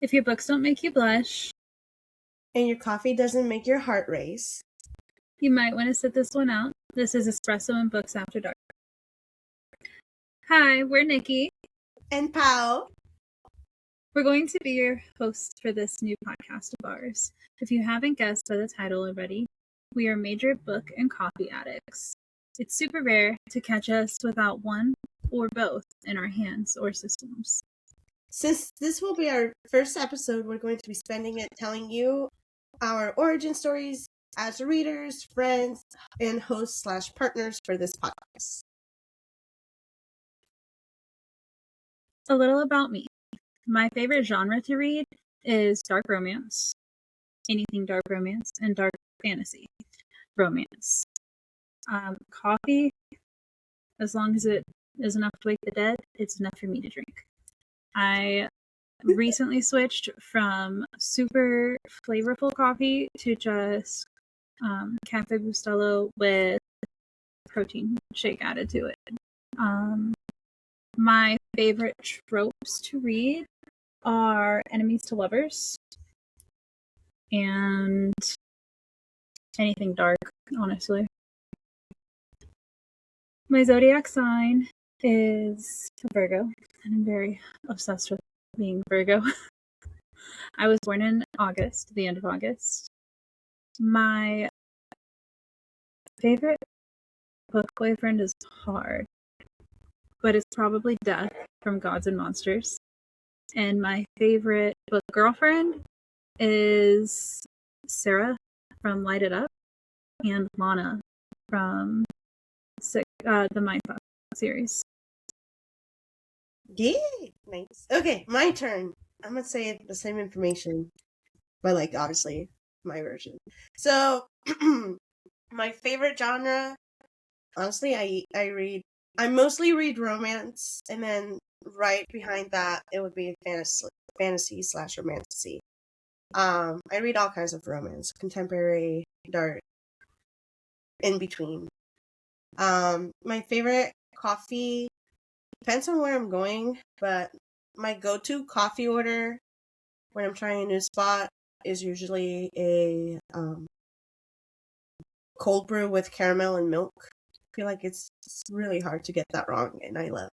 If your books don't make you blush, and your coffee doesn't make your heart race, you might want to sit this one out. This is Espresso and Books After Dark. Hi, we're Nikki. And Pao. We're going to be your hosts for this new podcast of ours. If you haven't guessed by the title already, we are major book and coffee addicts. It's super rare to catch us without one or both in our hands or systems. Since this will be our first episode, we're going to be spending it telling you our origin stories as readers, friends, and hosts/partners for this podcast. A little about me. My favorite genre to read is dark romance, anything dark romance, and dark fantasy romance. Coffee, as long as it is enough to wake the dead, it's enough for me to drink. I recently switched from super flavorful coffee to just Cafe Bustelo with protein shake added to it. My favorite tropes to read are enemies to lovers and anything dark, honestly. My zodiac sign is Virgo, and I'm very obsessed with being Virgo. I was born in August, the end of August. My favorite book boyfriend is hard, but it's probably Death from Gods and Monsters. And my favorite book girlfriend is Sarah from Light It Up and Lana from the Mindfuck series. Yeah, nice. Okay, my turn. I'm gonna say the same information, but obviously my version. So, my favorite genre, honestly, I mostly read romance, and then right behind that, it would be fantasy/romantasy. I read all kinds of romance, contemporary, dark, in between. My favorite coffee depends on where I'm going, but my go-to coffee order when I'm trying a new spot is usually a cold brew with caramel and milk. I feel like it's really hard to get that wrong, and I love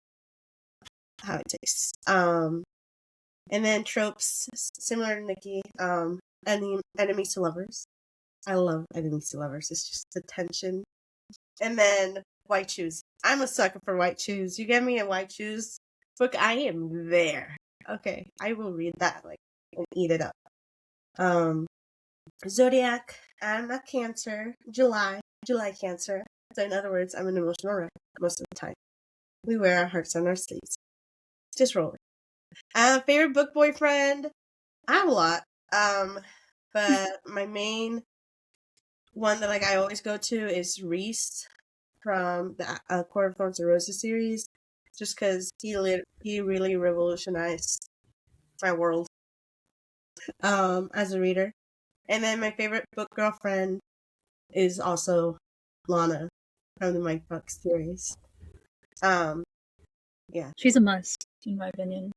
how it tastes. And then tropes similar to Nikki. Enemies to lovers. I love enemies to lovers. It's just the tension. And then white shoes. I'm a sucker for white shoes. You get me a white shoes book, I am there. Okay, I will read that and eat it up. Zodiac. I'm a Cancer. July Cancer. So in other words, I'm an emotional wreck most of the time. We wear our hearts on our sleeves. Just roll it. Favorite book boyfriend. I have a lot. But my main one that I always go to is Reese from the Court of Thorns and Roses series, just because he really revolutionized my world as a reader. And then my favorite book girlfriend is also Lana from the Mike Buck series. Yeah, she's a must in my opinion.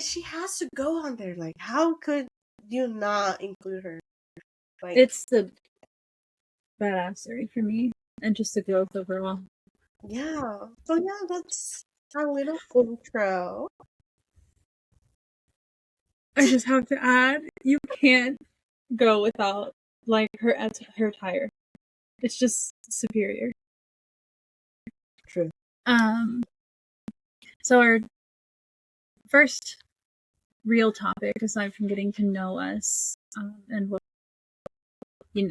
She has to go on there. How could you not include her? It's the badassery for me, and just the growth overall. Yeah. So yeah, that's our little intro. I just have to add, you can't go without her attire. It's just superior. True. So our first real topic, aside from getting to know us and what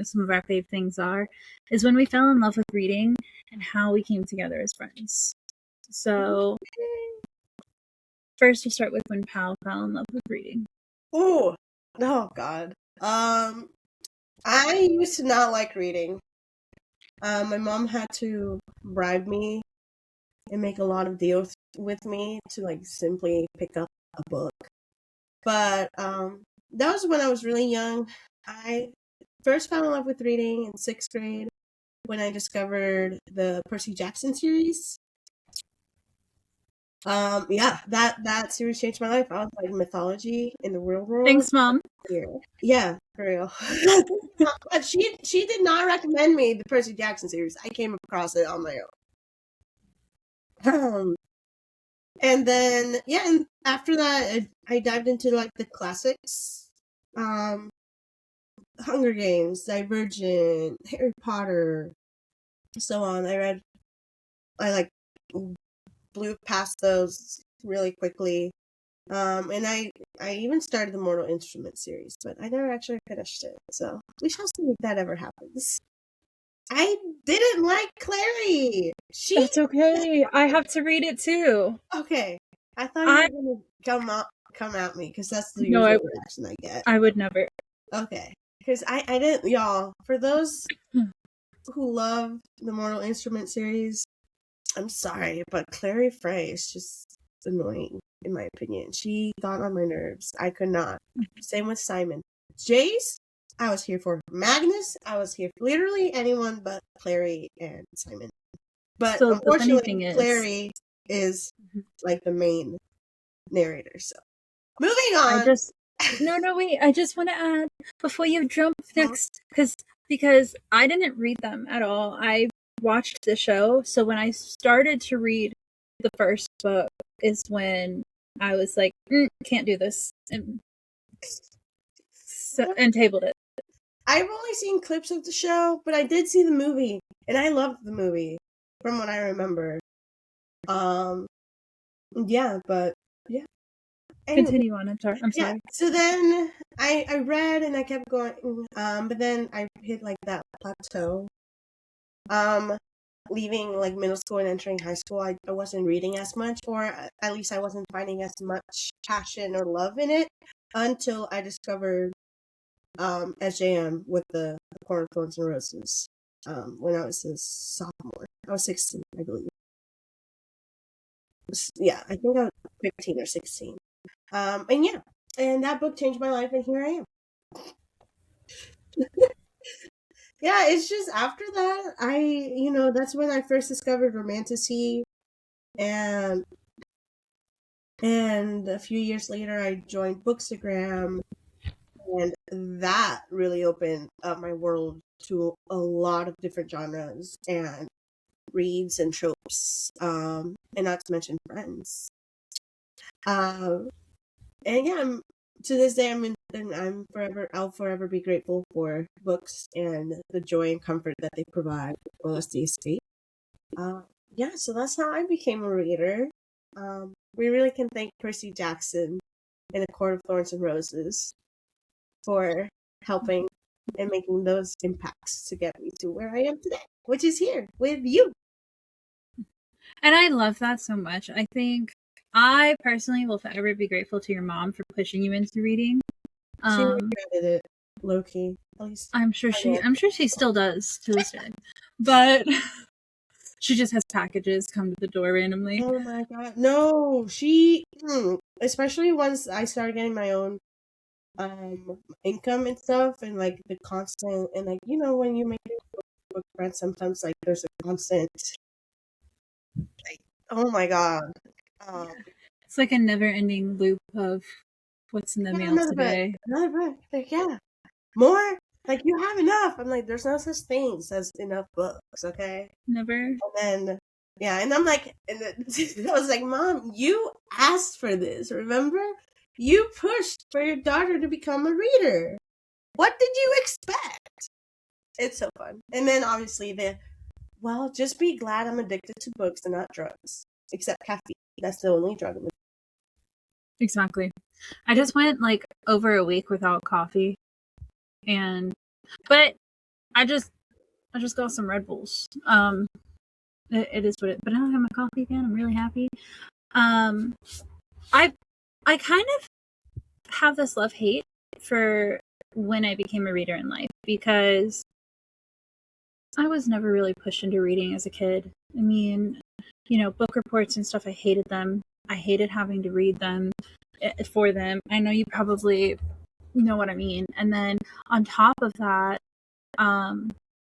some of our fave things are, is when we fell in love with reading and how we came together as friends. So first, we'll start with when Pal fell in love with reading. Oh God. I used to not like reading. My mom had to bribe me and make a lot of deals with me to simply pick up a book. But that was when I was really young. I first fell in love with reading in 6th grade when I discovered the Percy Jackson series. Yeah, that series changed my life. I was like mythology in the real world. Thanks, Mom. Yeah, yeah, for real. But she did not recommend me the Percy Jackson series. I came across it on my own. And then yeah, and after that, I dived into like the classics, um, Hunger Games, Divergent, Harry Potter, so on. I like blew past those really quickly. And I even started the Mortal Instrument series, but I never actually finished it. So we shall see if that ever happens. I didn't like Clary. She That's okay. I have to read it too. okay. I thought you I were gonna come at me because that's the no, I usual would. reaction I get. I would never. Okay, because I didn't y'all. For those who love the Mortal Instrument series, I'm sorry, but Clary Frey is just annoying, in my opinion. She got on my nerves. I could not. Same with Simon. Jace, I was here for. Magnus, I was here for literally anyone but Clary and Simon. But So the funny unfortunately, thing is, Clary is like the main narrator. So moving I on. just no wait. I just want to add before you jump next because I didn't read them at all. I watched the show, so when I started to read the first book is when I was like, can't do this, and tabled it. I've only seen clips of the show, but I did see the movie, and I loved the movie from what I remember. Um, yeah, but yeah. Anyway, Continue on. I'm yeah. sorry. So then I read and I kept going, but then I hit like that plateau. Um, leaving like middle school and entering high school, I wasn't reading as much, or at least I wasn't finding as much passion or love in it until I discovered SJM with the Corn of Thorns and Roses. When I was a sophomore, I was 16, I believe. Yeah, I think I was 15 or 16. And yeah, and that book changed my life, and here I am. Yeah, it's just after that, that's when I first discovered romantasy, and a few years later, I joined Bookstagram, and that really opened up my world to a lot of different genres and reads and tropes, and not to mention friends. Um, and yeah, to this day, I'll forever be grateful for books and the joy and comfort that they provide, as well as the escape. Uh, yeah, so that's how I became a reader. We really can thank Percy Jackson and A Court of Thorns and Roses for helping and making those impacts to get me to where I am today, which is here with you. And I love that so much. I think I personally will forever be grateful to your mom for pushing you into reading. She Um, regretted it, low key. At least I'm sure she still does to this day. But she just has packages come to the door randomly. oh my god. No, she especially once I started getting my own income and stuff, and like the constant, and like when you make book friends, sometimes like there's a constant like, oh my god. Um It's like a never ending loop of what's in I the got mail today. another book. Like, yeah. More? Like you have enough. I'm like, there's no such things as enough books, okay? Never. And then yeah, and I'm like, I was like, Mom, you asked for this, remember? You pushed for your daughter to become a reader. What did you expect? It's so fun. And then obviously just be glad I'm addicted to books and not drugs. Except caffeine. That's the only drug I'm Exactly. I just went like over a week without coffee, and but I just got some Red Bulls. It is what it. But now I have my coffee again. I'm really happy. Um, I I kind of have this love hate for when I became a reader in life because I was never really pushed into reading as a kid. I mean, book reports and stuff. I hated them. I hated having to read them for them. I know you probably know what I mean. And then on top of that, um,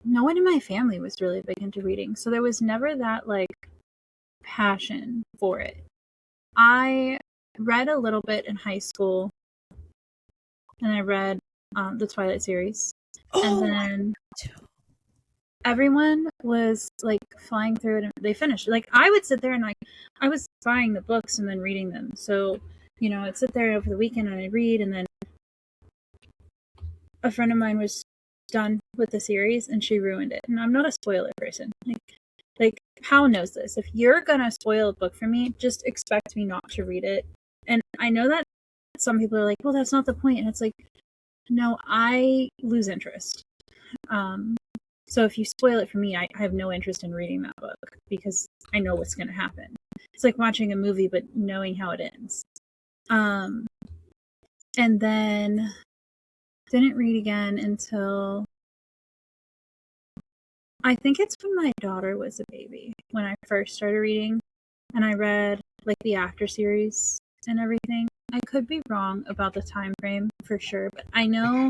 no one in my family was really big into reading, so there was never that like passion for it. I read a little bit in high school, and I read the Twilight series, and then everyone was like flying through it, and they finished. Like I would sit there and I was buying the books and then reading them. So I'd sit there over the weekend and I'd read, and then a friend of mine was done with the series and she ruined it. And I'm not a spoiler person. Like Hal knows this. If you're gonna spoil a book for me, just expect me not to read it. And I know that some people are like, well, that's not the point. And it's like, no, I lose interest. So if you spoil it for me, I have no interest in reading that book because I know what's going to happen. It's like watching a movie but knowing how it ends. And then didn't read again until I think it's when my daughter was a baby when I first started reading, and I read like the After series and everything. I could be wrong about the time frame for sure, but I know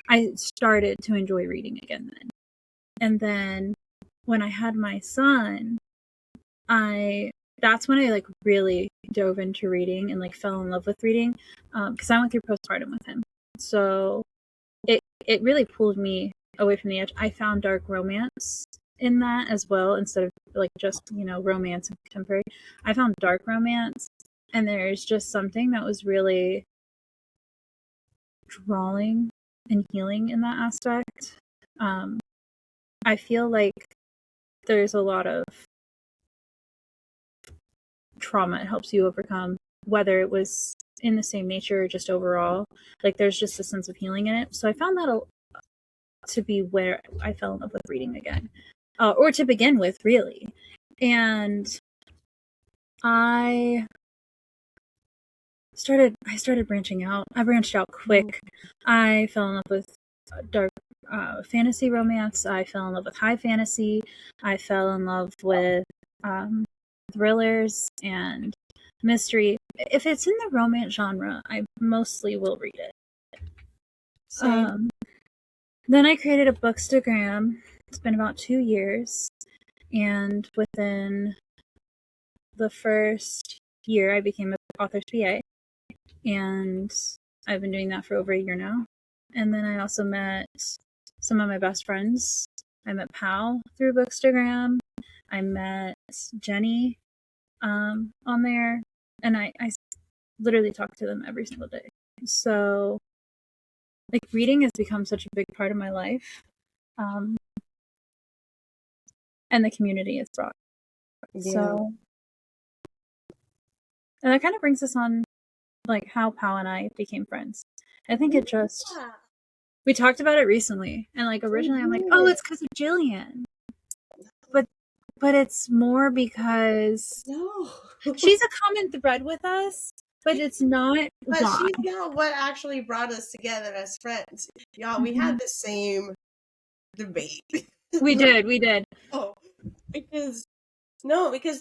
I started to enjoy reading again then. And then when I had my son, that's when I like really dove into reading and like fell in love with reading, because I went through postpartum with him. So it really pulled me away from the edge. I found dark romance in that as well, instead of like just romance and contemporary. I found dark romance, and there's just something that was really drawing and healing in that aspect. I feel like there's a lot of trauma it helps you overcome, whether it was in the same nature or just overall. Like there's just a sense of healing in it. So I found that to be where I fell in love with reading again, or to begin with, really. And I started branching out. I branched out quick. I fell in love with dark fantasy romance. I fell in love with high fantasy. I fell in love with thrillers and mystery. If it's in the romance genre, I mostly will read it. Then I created a Bookstagram. It's been about 2 years, and within the first year, I became an author's PA, and I've been doing that for over a year now. And then I also met some of my best friends. I met Pal through Bookstagram. I met Jenny on there, and I literally talk to them every single day. So like reading has become such a big part of my life, and the community is brought. Yeah. So, and that kind of brings us on like how Pal and I became friends. I think it just we talked about it recently, and like originally I'm like, oh, it's because of Jillian, but it's more because she's a common thread with us, but it's not. But she's not what actually brought us together as friends. Y'all, we had the same debate. We did. Oh, because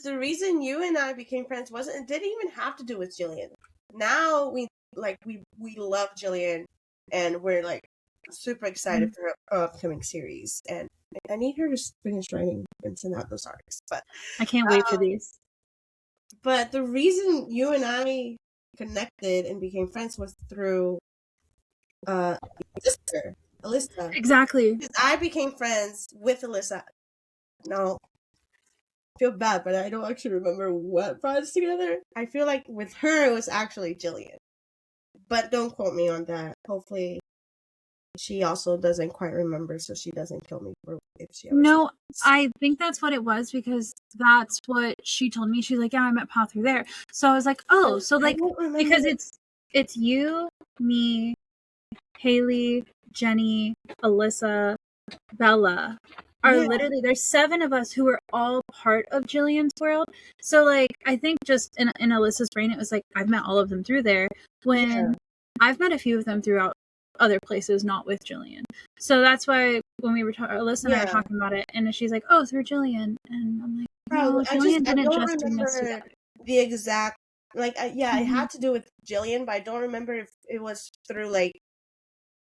the reason you and I became friends it didn't even have to do with Jillian. Now we love Jillian, and we're like super excited for her upcoming series. And I need her to finish writing and send out those arcs. But I can't wait for these. But the reason you and I connected and became friends was through sister, Alyssa. Exactly. Because I became friends with Alyssa. Now, I feel bad, but I don't actually remember what brought us together. I feel like with her, it was actually Jillian. But don't quote me on that. Hopefully, she also doesn't quite remember, so she doesn't kill me if she ever No, I think that's what it was, because that's what she told me. She's like, yeah, I met Paul through there. So I was like, oh, so like, because it's you, me, Haley, Jenny, Alyssa, Bella are literally, there's 7 of us who are all part of Jillian's world. So like, I think just in Alyssa's brain, it was like, I've met all of them through there, when I've met a few of them throughout other places, not with Jillian. So that's why when we were Alyssa and I were talking about it, and she's like, oh, through Jillian, and I'm like, no, Jillian didn't just bring us together. The exact, like, it had to do with Jillian, but I don't remember if it was through like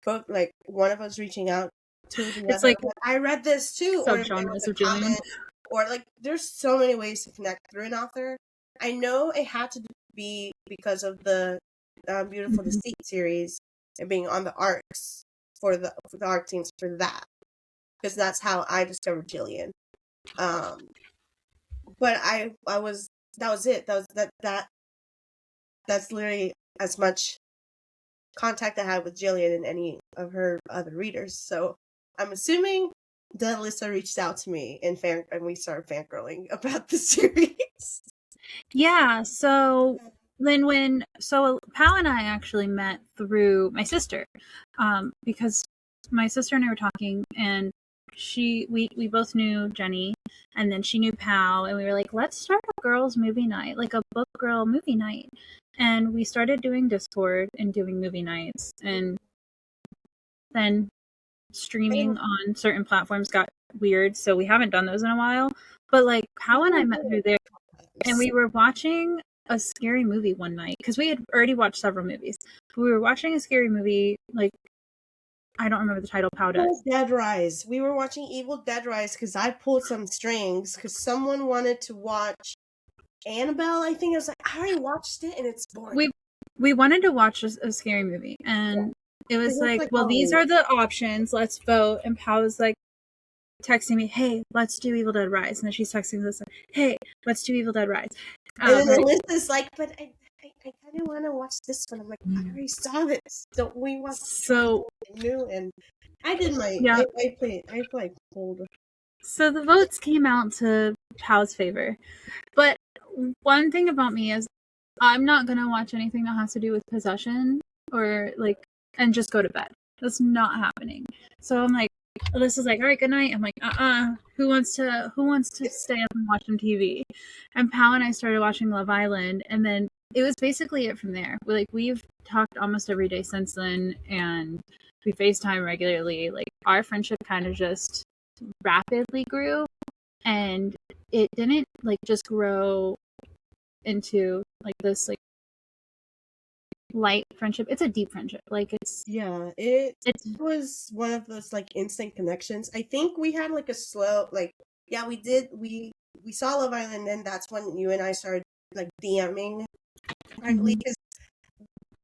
book, like one of us reaching out to the other. It's like, I read this too, or if it was a comment, or like there's so many ways to connect through an author. I know it had to be because of the Beautiful Deceit series and being on the arcs for the arc teams for that, because that's how I discovered Jillian. But I was that was it. That's literally as much contact I had with Jillian and any of her other readers. So I'm assuming that Alyssa reached out to me and we started fangirling about the series. Yeah, so Pal and I actually met through my sister, because my sister and I were talking, and we both knew Jenny, and then she knew Pal, and we were like, let's start a girls' movie night, like a book girl movie night, and we started doing Discord and doing movie nights, and then streaming on certain platforms got weird, so we haven't done those in a while. But like Pal and I met through there, and we were watching a scary movie one night because we had already watched several movies. But we were watching a scary movie, like I don't remember the title. Pal does. Dead Rise. We were watching Evil Dead Rise because I pulled some strings because someone wanted to watch Annabelle. I think I was like, I already watched it and it's boring. We wanted to watch a scary movie, and it was like, well, these are the options. Let's vote. And Pal was like texting me, "Hey, let's do Evil Dead Rise," and then she's texting this, like, "Hey, let's do Evil Dead Rise." And then Alyssa's like, "But I kind of want to watch this one." I'm like, "I already saw this. Don't we watch something new?" And I did my I played cold. So the votes came out to Pal's favor, but one thing about me is I'm not gonna watch anything that has to do with possession or like and just go to bed. That's not happening. So I'm like, Alyssa's like, all right, good night. I'm like, who wants to stay up and watch some TV? And Pal and I started watching Love Island, and then it was basically it from there. We've talked almost every day since then, and we FaceTime regularly. Like our friendship kind of just rapidly grew, and it didn't like just grow into like this like light friendship. It's a deep friendship. Like it was one of those like instant connections. I think we had like a slow we saw Love Island, and that's when you and I started like DMing privately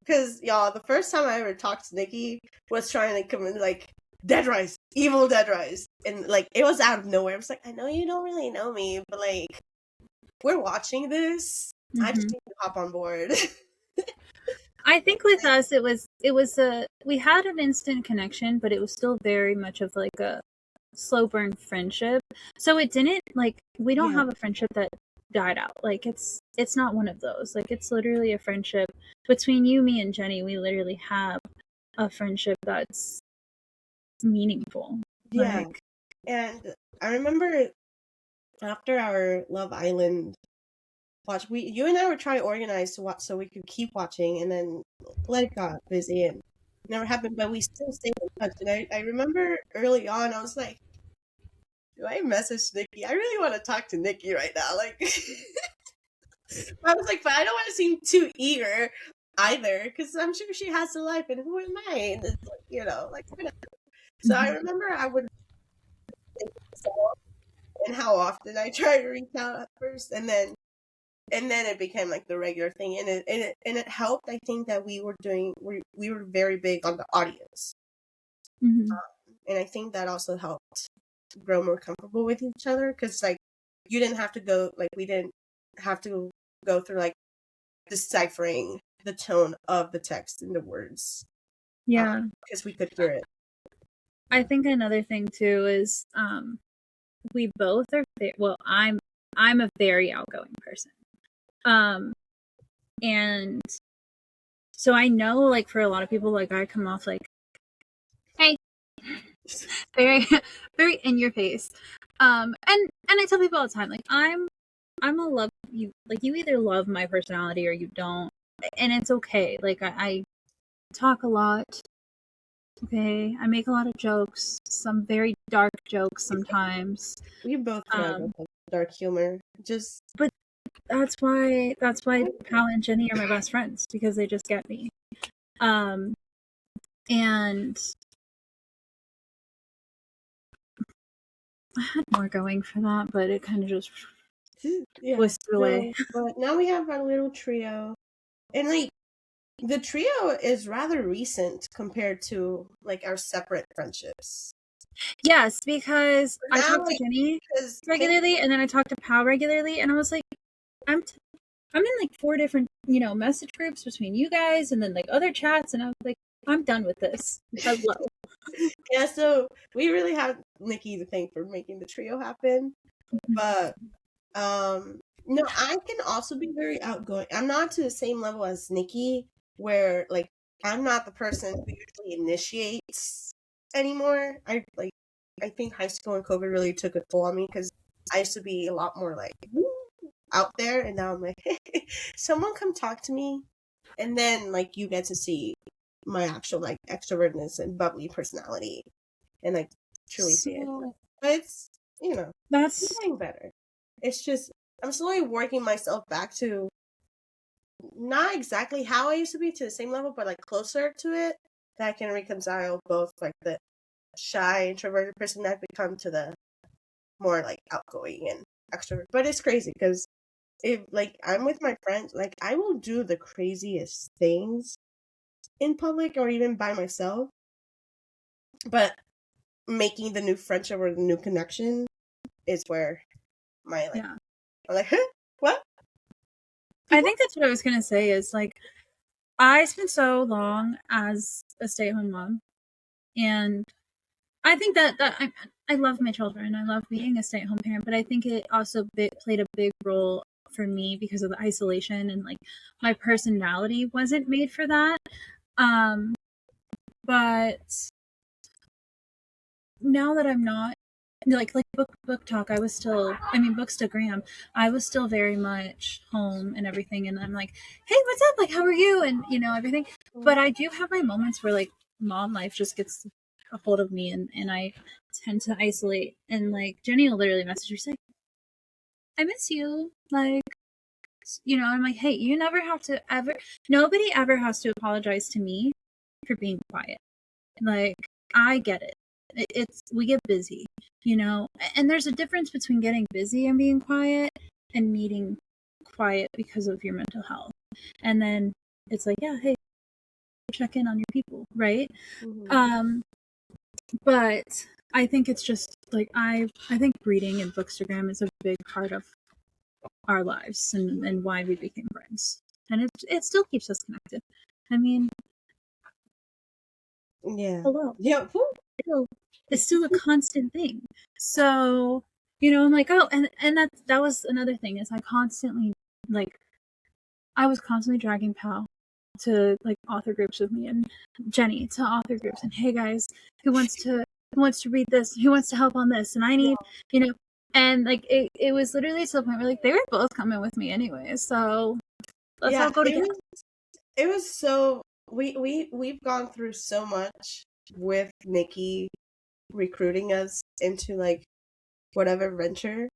because y'all, the first time I ever talked to Nikki was trying to come in like Dead Rise, Evil Dead Rise, and like it was out of nowhere. I was like, I know you don't really know me, but like we're watching this. I just need to hop on board. I think with us we had an instant connection, but it was still very much of like a slow burn friendship. So it didn't like we don't have a friendship that died out. Like it's not one of those. Like it's literally a friendship between you, me, and Jenny. We literally have a friendship that's meaningful. Yeah. Like, and I remember after our Love Island watch, you and I were trying to organize to watch so we could keep watching, and then life got busy and never happened, but we still stayed in touch. And I remember early on, I was like, do I message Nikki? I really want to talk to Nikki right now. Like, I was like, but I don't want to seem too eager either, because I'm sure she has a life, and who am I? And it's like, like, whatever. So I remember I would think and how often I tried to reach out at first, and then it became like the regular thing, and it helped. I think that we were very big on the audios, and I think that also helped grow more comfortable with each other, because like you didn't have to go like we didn't have to go through like deciphering the tone of the text and the words, because we could hear it. I think another thing too is we both are I'm a very outgoing person. And so I know like for a lot of people, like I come off like, hey, very, very in your face. And I tell people all the time, like I'm a love you, like you either love my personality or you don't. And it's okay. Like I talk a lot. Okay. I make a lot of jokes, some very dark jokes sometimes. We both thrive with dark humor. But that's why Pal and Jenny are my best friends, because they just get me. And I had more going for that, but it kind of just whisked away. But now we have our little trio. And like the trio is rather recent compared to like our separate friendships. Yes, because But I now, talk to like, Jenny because regularly, and then I talk to Pal regularly, and I was like, I'm I'm in like 4 different, message groups between you guys and then like other chats, and I was like, I'm done with this. Hello. yeah, so we really have Nikki to thank for making the trio happen. But no, I can also be very outgoing. I'm not to the same level as Nikki, where like I'm not the person who usually initiates anymore. I think high school and COVID really took a toll on me because I used to be a lot more like woo, out there, and now I'm like, someone come talk to me, and then like you get to see my actual like extrovertness and bubbly personality, and like truly see it. So But it's that's getting better. It's just I'm slowly working myself back to not exactly how I used to be to the same level, but like closer to it. That I can reconcile both like the shy introverted person I've become to the more like outgoing and extrovert. But it's crazy because if like I'm with my friends, like I will do the craziest things in public or even by myself. But making the new friendship or the new connection is where my like yeah. I'm like, huh? What? I People? think that's what I was gonna say is like I spent so long as a stay-at-home mom, and I think that I love my children. I love being a stay-at-home parent, but I think it also played a big role for me because of the isolation and like my personality wasn't made for that. Um, but now that I'm not like book talk, I was still bookstagram, I was still very much home and everything, and I'm like, hey, what's up? Like, how are you? And everything. But I do have my moments where like mom life just gets a hold of me, and I tend to isolate. And like Jenny will literally message me say, I miss you. Like, I'm like, hey, you never have to ever. Nobody ever has to apologize to me for being quiet. Like, I get it. It's we get busy, and there's a difference between getting busy and being quiet and needing quiet because of your mental health. And then it's like, yeah, hey, check in on your people, right? Mm-hmm. Um, but I think it's just like I think reading and bookstagram is a big part of our lives and why we became friends. And it still keeps us connected. I mean, Yeah. hello. Yeah. Woo. It's still a constant thing. So, I'm like, oh, and that was another thing is I constantly like I was constantly dragging Pal to like author groups with me and Jenny to author groups and hey guys, who wants to read this? Who wants to help on this? And I need, you know, and like it was literally to the point where like they were both coming with me anyway. So let's Yeah. all go together. It was so we've gone through so much with Nikki recruiting us into like whatever venture.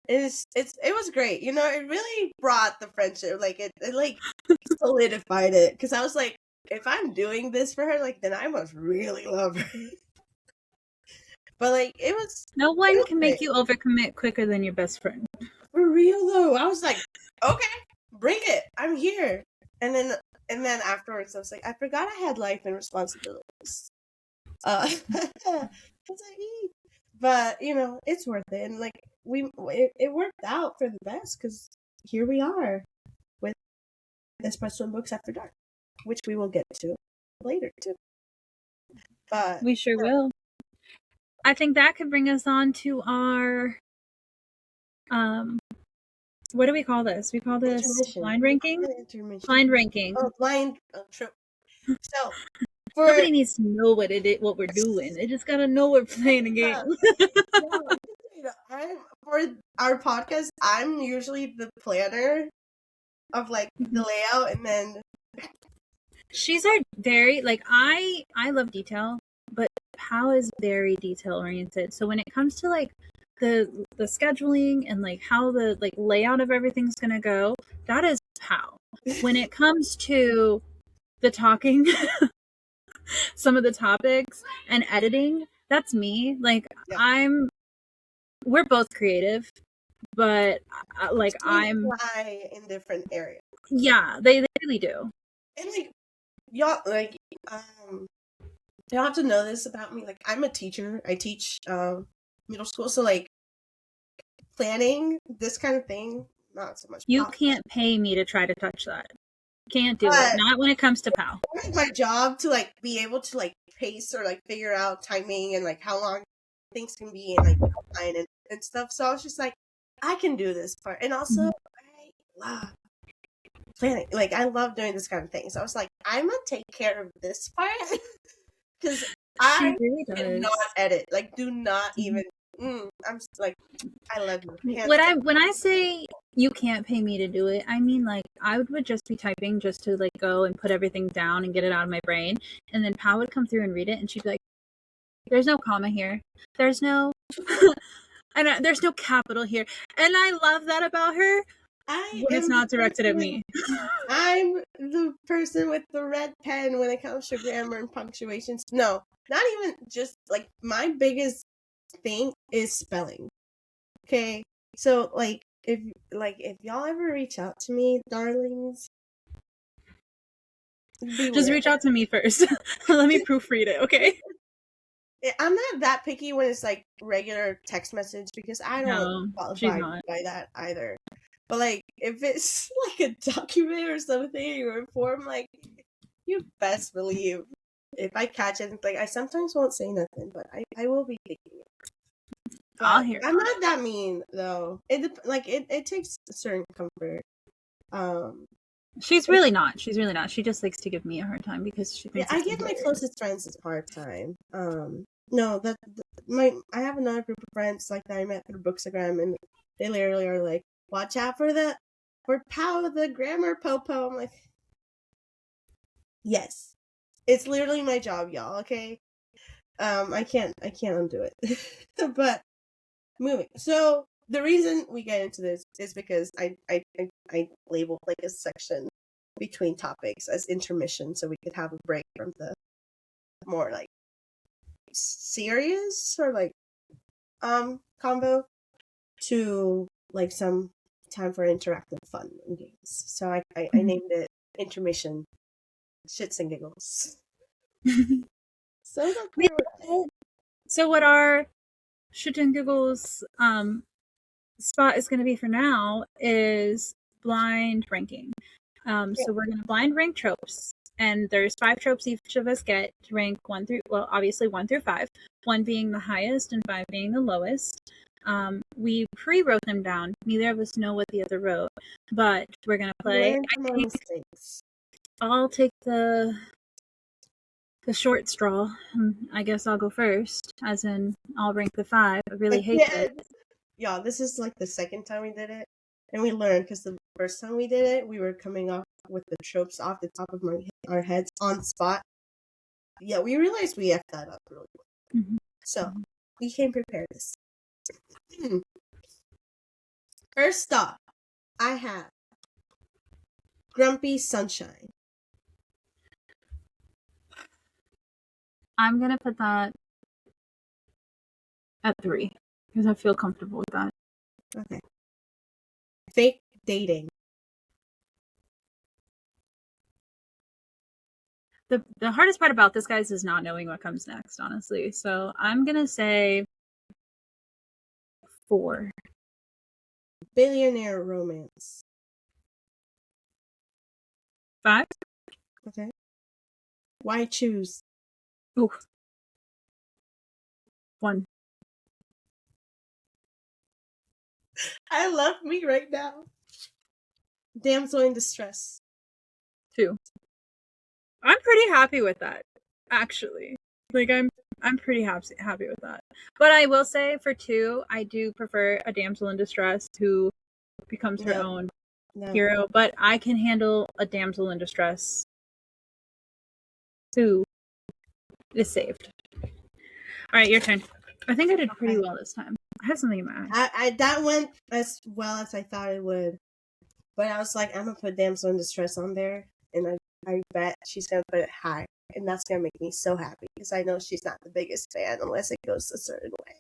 It was great. It really brought the friendship. Like it like solidified it because I was like, if I'm doing this for her, like then I must really love her. But like No it one was can great. make you overcommit quicker than your best friend. For real though. I was like, okay, bring it. I'm here. And then afterwards I was like, I forgot I had life and responsibilities. I was like, "Eek." But it's worth it. And like it worked out for the best because here we are with Espresso and Books After Dark, which we will get to later too. But We sure will. I think that could bring us on to our um what do we call this? We call this intermission. blind ranking? Intermission. Blind ranking. Oh, blind. Oh, true. So for Nobody needs to know what we're doing. They just gotta know we're playing a game. no, I'm for our podcast. I'm usually the planner of like the layout, and then She's our very like I love detail, but Pal is very detail oriented. So when it comes to like the scheduling and like how the like layout of everything's gonna go, that is Pal. When it comes to the talking, some of the topics and editing, that's me. Like yeah, we're both creative, but like we I'm fly in different areas. Yeah, they really do. And like y'all, like y'all have to know this about me. Like I'm a teacher. I teach middle school, so like planning this kind of thing, not so much You pop. can't pay me to try to touch that. Can't do it. But Not when it comes to POW. it's my job to like be able to like pace or like figure out timing and like how long things can be and like deadline and stuff. So I was just like, I can do this part. And also I love planning. Like I love doing this kind of thing. So I was like, I'm gonna take care of this part because She I really cannot does. edit. Like do not Mhm. even I'm just like I love you. Hands When I say you can't pay me to do it, I mean like I would just be typing just to like go and put everything down and get it out of my brain, and then Pal would come through and read it, and she'd be like, "There's no comma here. There's no, and there's no capital here," and I love that about her I when it's am the not directed at person me. I'm the person with the red pen when it comes to grammar and punctuations. No, not even just like my biggest thing is spelling. Okay, so if y'all ever reach out to me, darlings, Just beware. reach out to me first. Let me proofread it, okay? I'm not that picky when it's like regular text message because I don't No, she's qualify not. by that either. But like if it's like a document or something or a form, like you best believe if I catch it, like I sometimes won't say nothing, but I will be thinking it. I'll But hear I'm about it. not that mean though. It takes a certain comfort. Um, She's really not. She's really not. She just likes to give me a hard time because she yeah, thinks I it's give my hilarious. closest friends a hard time. No, my I have another group of friends like that I met through Bookstagram, and they literally are like, "Watch out for Pow the grammar popo." I'm like, yes, it's literally my job, y'all. Okay, I can't undo it. But moving. So the reason we get into this is because I labeled like a section between topics as intermission, so we could have a break from the more like serious or like combo to like some time for interactive fun and games. So I named it intermission shits and giggles. So that's We where we're did. So what our shit and giggles spot is going to be for now is blind ranking. yeah. So we're going to blind rank tropes, and there's 5 tropes each of us get to rank one through, well, obviously 1 through 5, one being the highest and 5 being the lowest. We pre-wrote them down. Neither of us know what the other wrote, but we're gonna play. Learn from our mistakes. I'll take the short straw. I guess I'll go first, as in I'll rank the 5. I really hate this. Again, y'all, this is like the second time we did it, and we learned because the first time we did it, we were coming off with the tropes off the top of our heads on the spot. Yeah, we realized we effed that up really quick. Mhm. So we came prepared. First off, I have Grumpy Sunshine. I'm gonna put that at 3 because I feel comfortable with that. Okay. Fake Dating. The hardest part about this, guys, is not knowing what comes next, honestly. So I'm gonna say 4. Billionaire Romance. 5. Okay. Why Choose? Ooh, 1. I love me right now. Damsel in Distress. 2. I'm pretty happy with that, actually. Like I'm pretty happy with that. But I will say for 2, I do prefer a damsel in distress who becomes her No, own no. hero. But I can handle a damsel in distress who is saved. All right, your turn. I think I did pretty Okay. well this time. I have something in my eye. I that went as well as I thought it would. But I was like, I'm gonna put Damsel in Distress on there, and I bet she's gonna put it high, and that's gonna make me so happy because I know she's not the biggest fan unless it goes a certain way.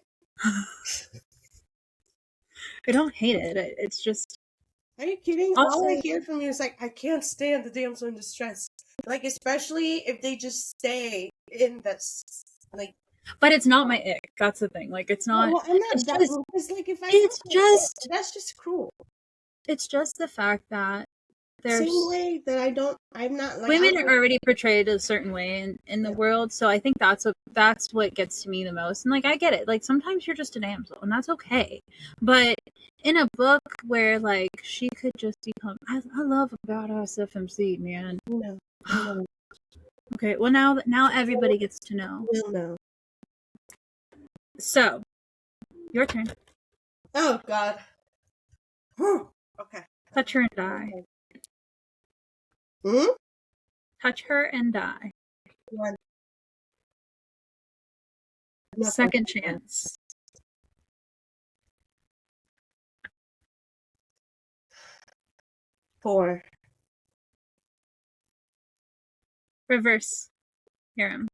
I don't hate it. It's just Are you kidding? Also, All I hear from you is like, I can't stand the damsel in distress. Like, especially if they just stay in this, like. but it's not my ick. That's the thing. Like, it's not. Well, I'm It's not that. just. Because, like, if I It's feel like it, just. that's just cruel. It's just the fact that Same there's way that I don't. I'm not like. women are already portrayed a certain way in the world, so I think that's what gets to me the most. And like, I get it. Like, sometimes you're just a damsel, and that's okay. But in a book where like she could just become, I love a badass FMC, man. No. Okay, well now everybody gets to know. Will know. So, your turn. Oh God. Okay. Touch her and die. Hmm. Touch her and die. One. Second chance. Four. Reverse harem.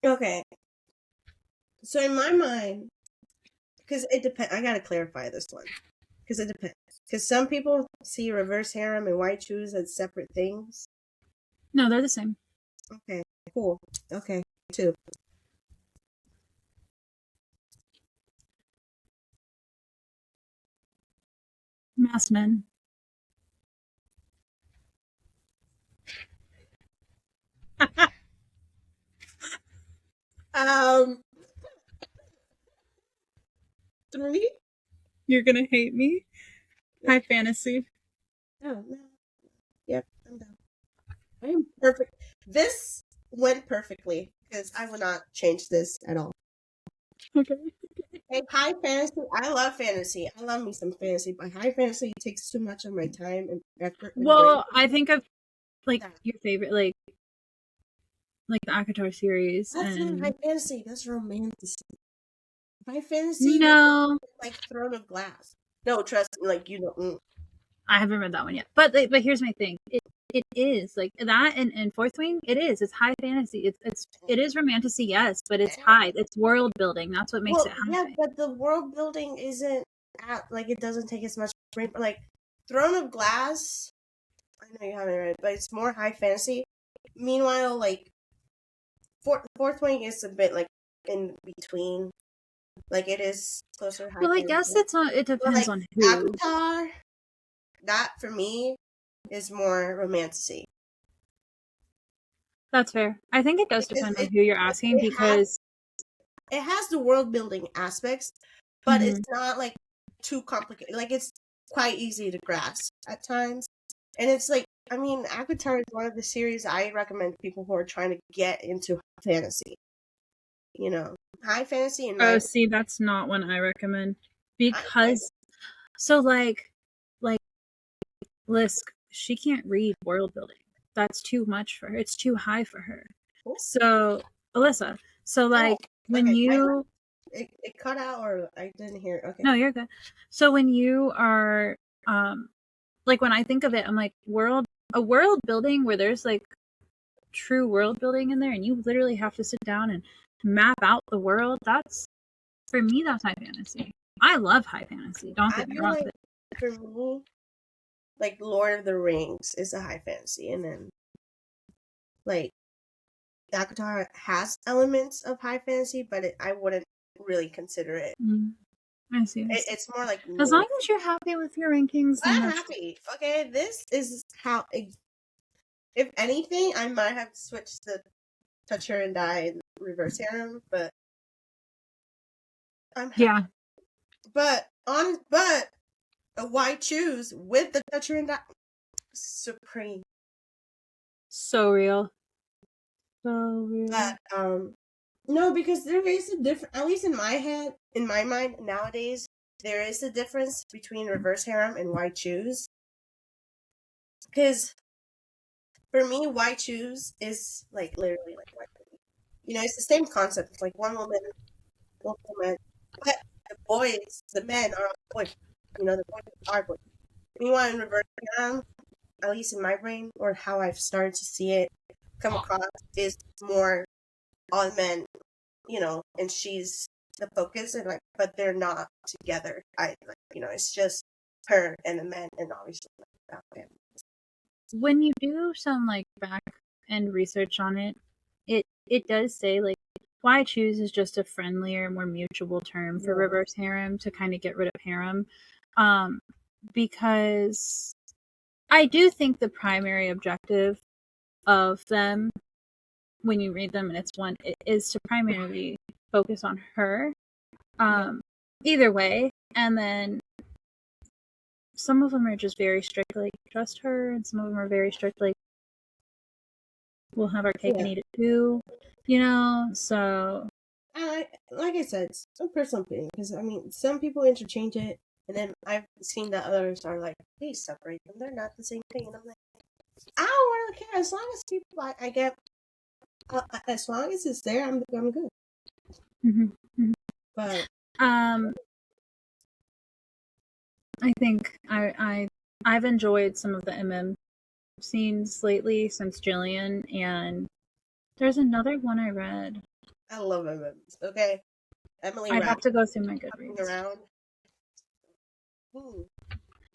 Okay. So in my mind, because it depends. I gotta clarify this one because it depends. Because some people see reverse harem and white shoes as separate things. No, they're the same. Okay. Cool. Okay. Two. Mass men. Um. Three. You're gonna hate me. High fantasy. Oh no. Yep. I'm done. I am perfect. This went perfectly because I would not change this at all. Okay. Hey, high fantasy. I love fantasy. I love me some fantasy, but high fantasy takes too much of my time and effort and brain. Well, I think of like your favorite, like the Akatar series, That's not and high fantasy. That's romantic. High fantasy, no, like Throne of Glass. No, trust me. Like you know. I haven't read that one yet. But here's my thing. It is like that in Fourth Wing. It is. It's high fantasy. It is romantasy, yes, but it's high. It's world building. That's what makes it high. Yeah, but the world building isn't like it doesn't take as much brain. Like Throne of Glass. I know you haven't read it, but it's more high fantasy. Meanwhile, like Fourth Wing is a bit like in between. Like it is closer to high Well, I fantasy. guess it's not. It depends on who. Avatar, that for me is more romantasy. That's fair. I think it does depend on who you're asking because it has the world building aspects, but it's not like too complicated. Like it's quite easy to grasp at times, and it's like I mean, Avatar is one of the series I recommend to people who are trying to get into fantasy. You know, high fantasy and oh, see, that's not one I recommend because so like Lisk, she can't read world building. That's too much for her. It's too high for her. So Alyssa, so like when you it cut out or I didn't hear it. Okay. No, you're good. So when you are like when I think of it, I'm like a world building where there's like true world building in there and you literally have to sit down and map out the world. That's for me that's high fantasy. I love high fantasy. Don't get me wrong. Like, for me, like Lord of the Rings is a high fantasy, and then like Avatar has elements of high fantasy, but I wouldn't really consider it. I see. It's more like as long as you're happy with your rankings. I'm happy. Okay, this is how. If anything, I might have switched the Touch Her and Die and Reverse Harem, but I'm happy. Yeah. But why choose with the Touch Her and Die? Supreme. So real. So real. But no, because there is a difference. At least in my head, in my mind nowadays, there is a difference between reverse harem and why choose. Because for me, why choose is like literally like white. You know, it's the same concept. It's like one woman, one woman. But the boys, the men are boys. You know, the boys are boys. Meanwhile, in reverse harem, at least in my brain, or how I've started to see it come across, is more all men, you know, and she's the focus, and like, but they're not together. It's just her and the men, and obviously like, that family. When you do some like back end research on it, it does say like why I choose is just a friendlier, more mutual term for reverse harem to kind of get rid of harem, because I do think the primary objective of them, when you read them and it's one, it is to primarily focus on her. Either way, and then some of them are just very strict, like trust her, and some of them are very strict, like we'll have our cake and eat it too, so. Like I said, it's a personal opinion, because I mean, some people interchange it, and then I've seen that others are like, please separate them. They're not the same thing, and I'm like, I don't really care as long as people I get, as long as it's there, I'm good. Mm-hmm. Mm-hmm. But I think I've enjoyed some of the MM scenes lately since Jillian, and there's another one I read. I love MMs. Okay, Emily. I'd have to go through my Goodreads. Around.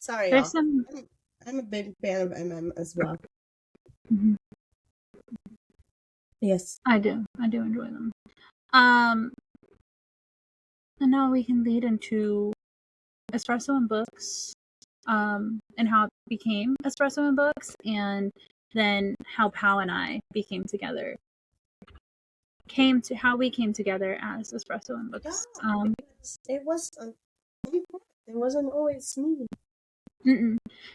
Sorry, there's y'all. some. I'm a big fan of MM as well. Mm-hmm. Yes, I do enjoy them. And now we can lead into Espresso and Books, and how it became Espresso and Books, and then how Pal and I became together. How we came together as Espresso and Books. It wasn't always me.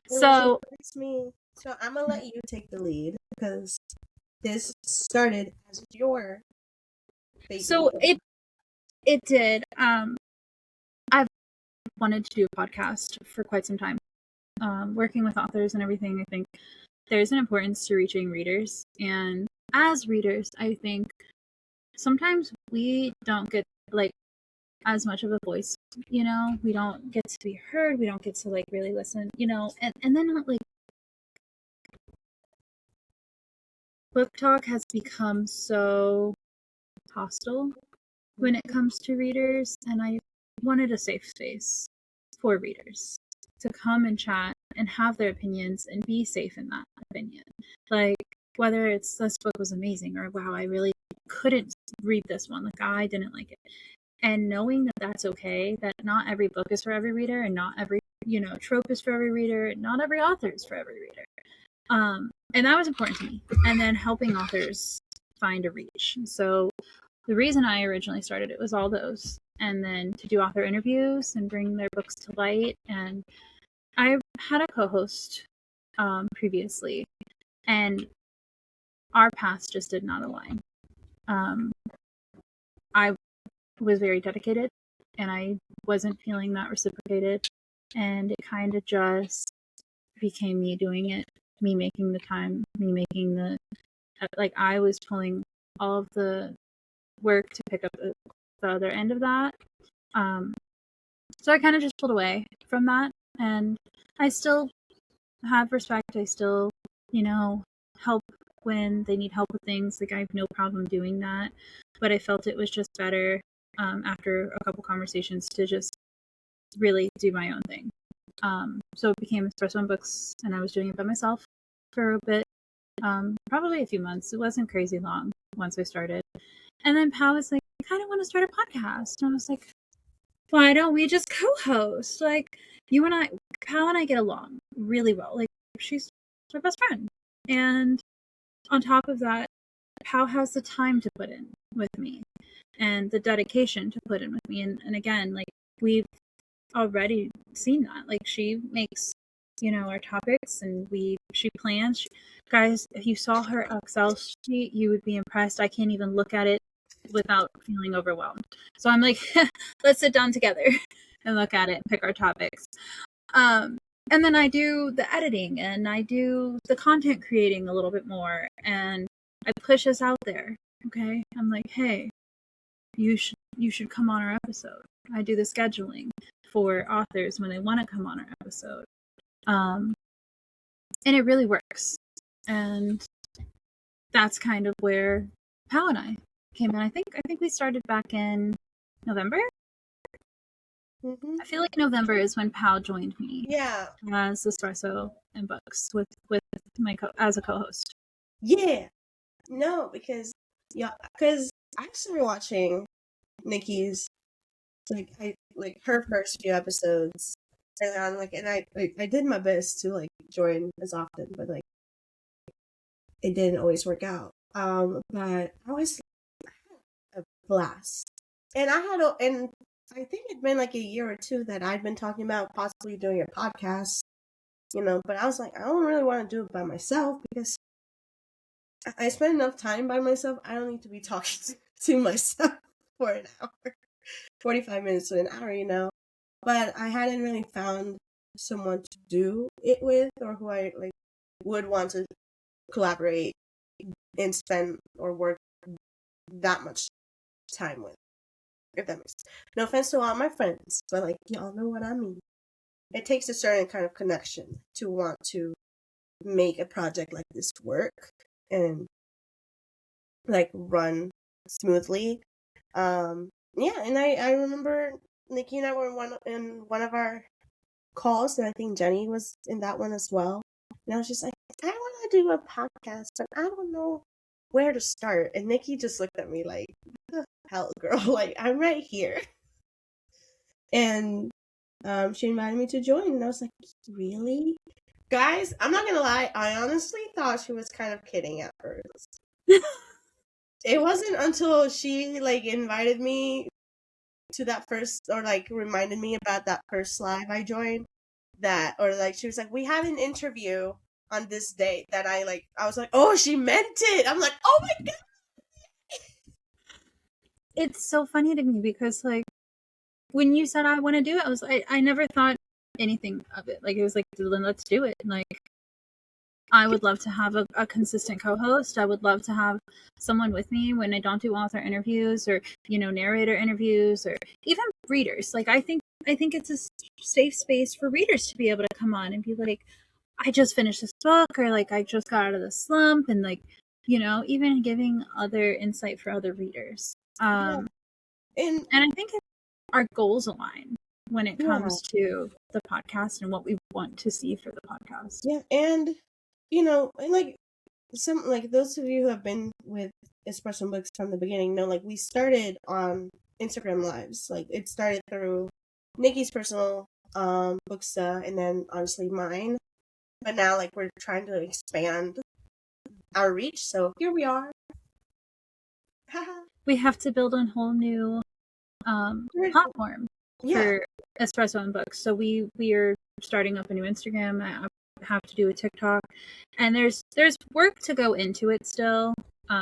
So it's me. So I'm gonna let you take the lead, because this started as your baby. So it did. I've wanted to do a podcast for quite some time. Working with authors and everything, I think there's an importance to reaching readers. And as readers, I think sometimes we don't get like as much of a voice, we don't get to be heard, we don't get to like really listen, and then like book talk has become so hostile when it comes to readers, and I wanted a safe space for readers to come and chat and have their opinions and be safe in that opinion. Like whether it's this book was amazing or wow, I really couldn't read this one, like I didn't like it. And knowing that that's okay, that not every book is for every reader, and not every trope is for every reader, and not every author is for every reader. And that was important to me. And then helping authors find a reach. So the reason I originally started it was all those, and then to do author interviews and bring their books to light. And I had a co-host previously, and our paths just did not align. I was very dedicated, and I wasn't feeling that reciprocated, and it kind of just became me doing it, me making the time, me making the like I was pulling all of the work to pick up the other end of that. So I kind of just pulled away from that, and I still have respect. I still, help when they need help with things. Like I have no problem doing that, but I felt it was just better after a couple conversations to just really do my own thing. So it became Espresso and Books, and I was doing it by myself for a bit, probably a few months. It wasn't crazy long once I started. And then Pal was like, I kind of want to start a podcast. And I was like, why don't we just co-host? Like, you and I, Pal and I get along really well. Like, she's my best friend. And on top of that, Pal has the time to put in with me and the dedication to put in with me. And again, like, we've already seen that. Like, she makes, our topics, and she plans. Guys, if you saw her Excel sheet, you would be impressed. I can't even look at it without feeling overwhelmed. So I'm like, let's sit down together and look at it and pick our topics. And then I do the editing, and I do the content creating a little bit more, and I push us out there. Okay. I'm like, hey, you should come on our episode. I do the scheduling for authors when they want to come on our episode. And it really works. And that's kind of where Pal and I came in. I think we started back in November. Mm-hmm. I feel like November is when Pal joined me Yeah. as Espresso and Books with my as a co-host. Yeah. No, because I started watching Nikki's like her first few episodes early on, and I did my best to like join as often, but like it didn't always work out. But I was a blast, and I think it'd been like a year or two that I'd been talking about possibly doing a podcast, but I was like, I don't really want to do it by myself because I spend enough time by myself. I don't need to be talking to myself for an hour, 45 minutes to an hour. But I hadn't really found someone to do it with or who I like would want to collaborate and spend or work that much time with. If that makes sense. No offense to all my friends, but like y'all know what I mean. It takes a certain kind of connection to want to make a project like this work and like run smoothly. Yeah, and I remember Nikki and I were in one of our calls, and I think Jenny was in that one as well. And I was just like, I want to do a podcast, but I don't know where to start. And Nikki just looked at me like, what the hell, girl? Like, I'm right here. And she invited me to join, and I was like, really? Guys, I'm not gonna lie, I honestly thought she was kind of kidding at first. It wasn't until she like invited me to that first, or like reminded me about that first live I joined, that, or like she was like, we have an interview on this date, that I was like, oh, she meant it. I'm like, oh my god. It's so funny to me because like when you said I want to do it, I never thought anything of it. Like it was like, then let's do it. Like I would love to have a consistent co-host. I would love to have someone with me when I don't do author interviews or narrator interviews or even readers. Like I think it's a safe space for readers to be able to come on and be like, I just finished this book, or like I just got out of the slump, and like even giving other insight for other readers. Yeah. And And I think our goals align when it yeah, comes to the podcast and what we want to see for the podcast. yeah, and and like some, like those of you who have been with Espresso Books from the beginning know, like we started on Instagram lives. Like it started through Nikki's personal booksta, and then honestly mine. But now like we're trying to expand our reach, so here we are. We have to build a whole new platform Yeah, for Espresso and Books. So we are starting up a new Instagram. I have to do a TikTok, and there's work to go into it still,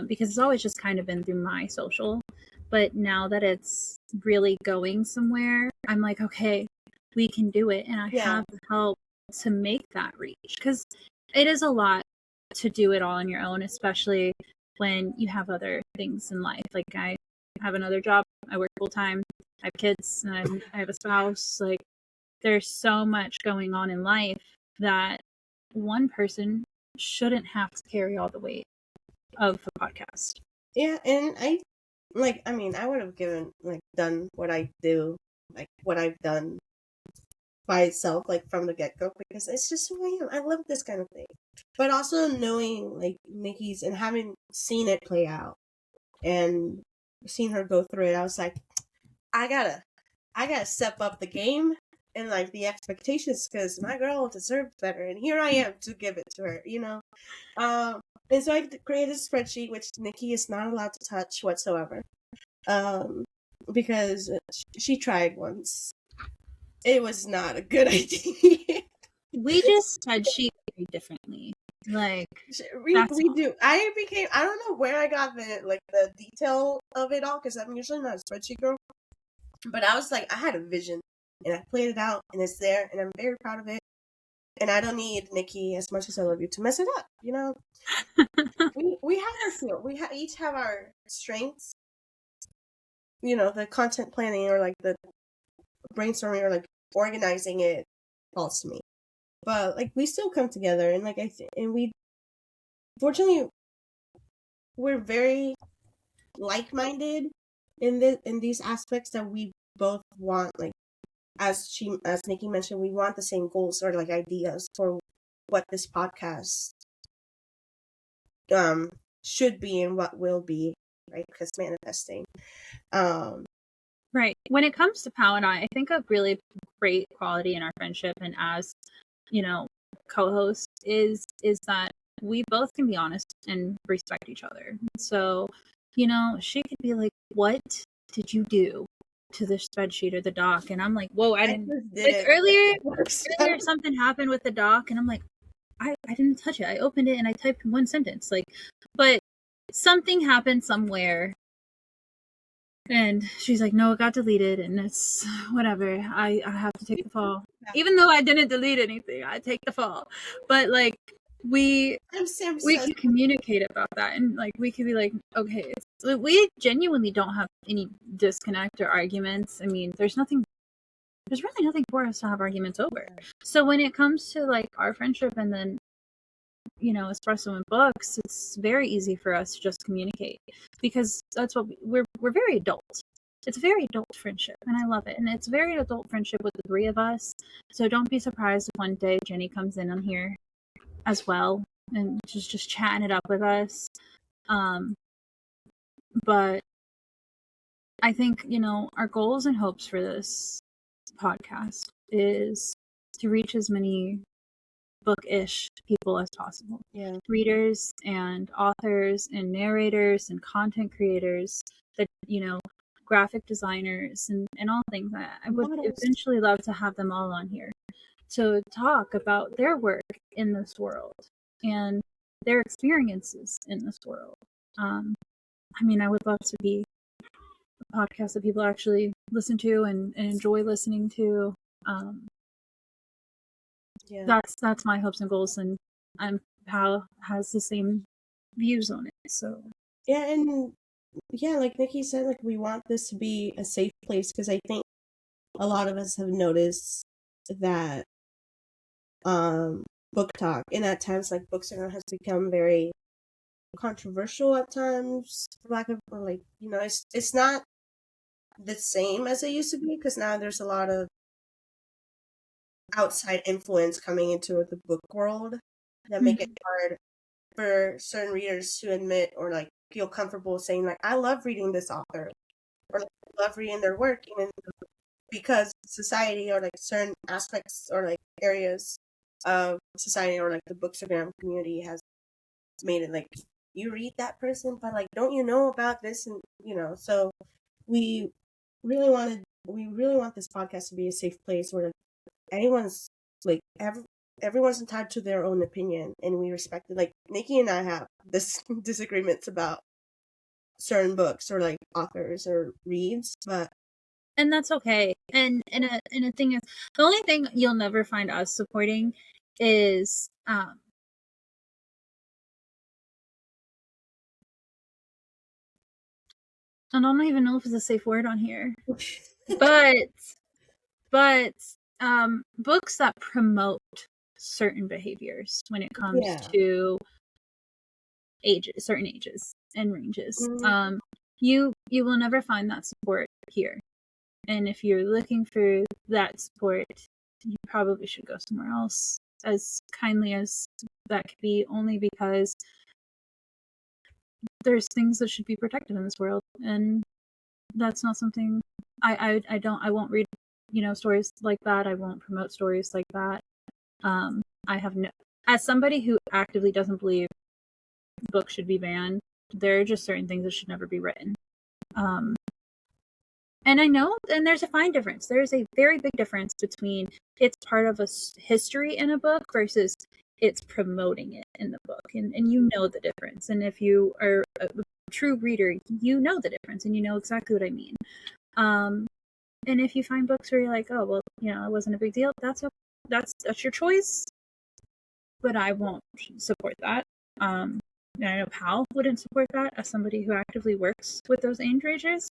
because it's always just kind of been through my social. But now that it's really going somewhere, I'm like, okay, we can do it, and I yeah, have the help to make that reach, because it is a lot to do it all on your own, especially when you have other things in life. Like I have another job, I work full time, I have kids, and I have a spouse. Like there's so much going on in life that one person shouldn't have to carry all the weight of the podcast. yeah. And I mean, I would have done what I do, like what I've done by itself, like from the get go, because it's just who I am. I love this kind of thing. But also knowing like Nikki's and having seen it play out and seen her go through it, I was like, I gotta step up the game and like the expectations, because my girl deserves better, and here I am to give it to her. And so I created a spreadsheet which Nikki is not allowed to touch whatsoever, um, because she tried once. It was not a good idea. We just spreadsheet very differently. Like that's We all. do. I don't know where I got the detail of it all, because I'm usually not a spreadsheet girl. But I was like, I had a vision, and I played it out, and it's there, and I'm very proud of it. And I don't need Nikki, as much as I love you, to mess it up. We have our field. We each have our strengths. The content planning, or like the brainstorming, or like organizing it falls to me. But like we still come together, and like and we fortunately we're very like-minded in these aspects that we both want, like as Nikki mentioned, we want the same goals or like ideas for what this podcast should be and what will be, right? Because manifesting. Right. When it comes to Pal and I think a really great quality in our friendship and as, co-host is that we both can be honest and respect each other. So, she could be like, "What did you do to the spreadsheet or the doc?" And I'm like, "Whoa, I didn't." just did Like it. earlier something happened with the doc, and I'm like, I didn't touch it. I opened it and I typed one sentence. Like, but something happened somewhere. And she's like, "No, it got deleted, and it's whatever. I have to take the fall." Even though I didn't delete anything, I take the fall. But like we can communicate about that, and like we can be like, okay, we genuinely don't have any disconnect or arguments. I mean, there's really nothing for us to have arguments over. So when it comes to like our friendship and then Espresso and books, it's very easy for us to just communicate because that's what we're very adult. It's a very adult friendship and I love it. And it's a very adult friendship with the three of us. So don't be surprised if one day Jenny comes in on here as well and just chatting it up with us. But I think, our goals and hopes for this podcast is to reach as many book-ish people as possible. Yeah. Readers and authors and narrators and content creators that, graphic designers and all things. I would eventually love to have them all on here to talk about their work in this world and their experiences in this world. I would love to be a podcast that people actually listen to and enjoy listening to. That's my hopes and goals, and Pal has the same views on it. So like Nikki said, like we want this to be a safe place because I think a lot of us have noticed that book talk and at times like Bookstagram has become very controversial at times, for lack of it's not the same as it used to be because now there's a lot of outside influence coming into the book world that make it hard for certain readers to admit or like feel comfortable saying like I love reading this author or like, I love reading their work, even because society or like certain aspects or like areas of society or like the Bookstagram community has made it like you read that person but like don't you know about this, and so we really want this podcast to be a safe place where anyone's like everyone's entitled to their own opinion and we respect it. Like Nikki and I have this disagreements about certain books or like authors or reads, and that's okay. And a thing is, the only thing you'll never find us supporting is I don't even know if it's a safe word on here, but books that promote certain behaviors when it comes to certain ages and ranges. You will never find that support here. And if you're looking for that support, you probably should go somewhere else, as kindly as that could be, only because there's things that should be protected in this world, and that's not something I won't read, stories like that. I won't promote stories like that. I have no, as somebody who actively doesn't believe books should be banned, there are just certain things that should never be written. And I know, and there's a fine difference. There's a very big difference between it's part of a history in a book versus it's promoting it in the book. And you know the difference. And if you are a true reader, you know the difference and you know exactly what I mean. And if you find books where you're like, oh, well, it wasn't a big deal, that's your choice. But I won't support that. And I know Pal wouldn't support that as somebody who actively works with those age ranges.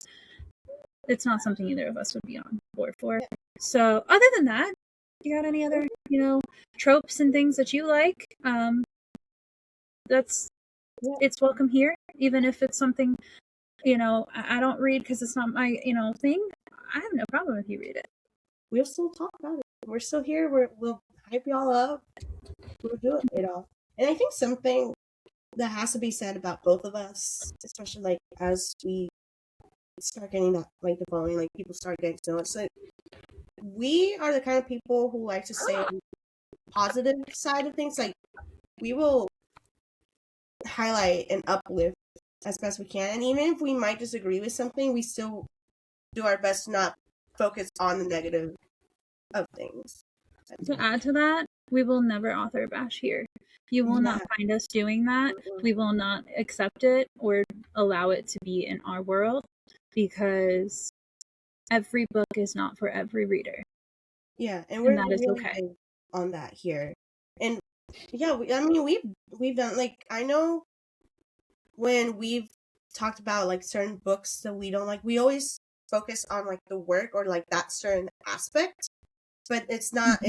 It's not something either of us would be on board for. So other than that, you got any other, tropes and things that you like? It's welcome here, even if it's something I don't read because it's not my, thing. I have no problem if you read it. We'll still talk about it. We're still here. We'll hype y'all up. We'll do it all. And I think something that has to be said about both of us, especially like as we start getting that like the following, like people start getting to know us. Like we are the kind of people who like to say positive side of things. Like we will highlight and uplift as best we can, and even if we might disagree with something, we still do our best to not focus on the negative of things. To add to that, we will never author bash here. You will not find us doing that. We will not accept it or allow it to be in our world because every book is not for every reader. Yeah, and that is really okay big on that here. And yeah, I mean we've done like I know when we've talked about like certain books that we don't like, we always focus on like the work or like that certain aspect, but it's not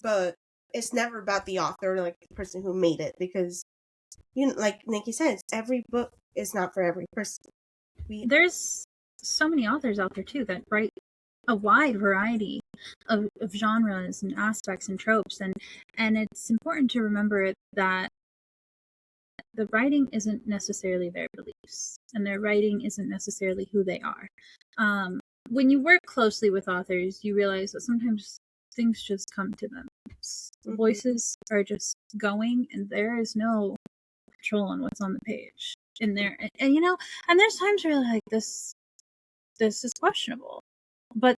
but it's never about the author or like the person who made it, because like Nikki says, every book is not for every person. There's so many authors out there too that write a wide variety of genres and aspects and tropes, and it's important to remember that the writing isn't necessarily their beliefs and their writing isn't necessarily who they are. When you work closely with authors, you realize that sometimes things just come to them. Voices are just going, and there is no control on what's on the page in there. And there's times where you're like, this is questionable, but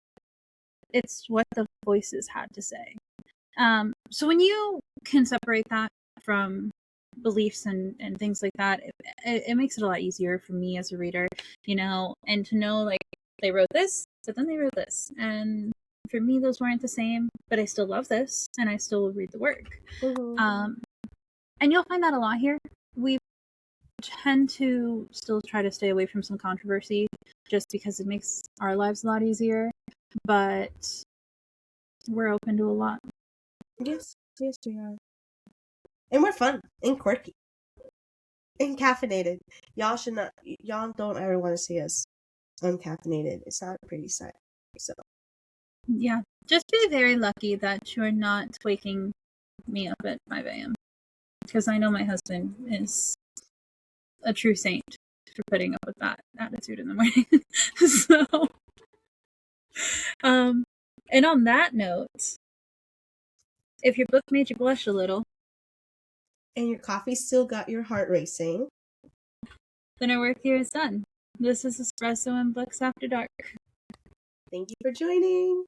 it's what the voices had to say. So when you can separate that from beliefs and things like that, it makes it a lot easier for me as a reader, and to know like they wrote this, but then they wrote this, and for me those weren't the same, but I still love this and I still read the work. And you'll find that a lot here. We tend to still try to stay away from some controversy just because it makes our lives a lot easier, but we're open to a lot. Yes, we are. And we're fun and quirky and caffeinated. Y'all don't ever want to see us uncaffeinated. It's not a pretty sight. So yeah, just be very lucky that you're not waking me up at 5 a.m. because I know my husband is a true saint for putting up with that attitude in the morning. So, and on that note, if your book made you blush a little, and your coffee still got your heart racing, then our work here is done. This is Espresso and Books After Dark. Thank you for joining.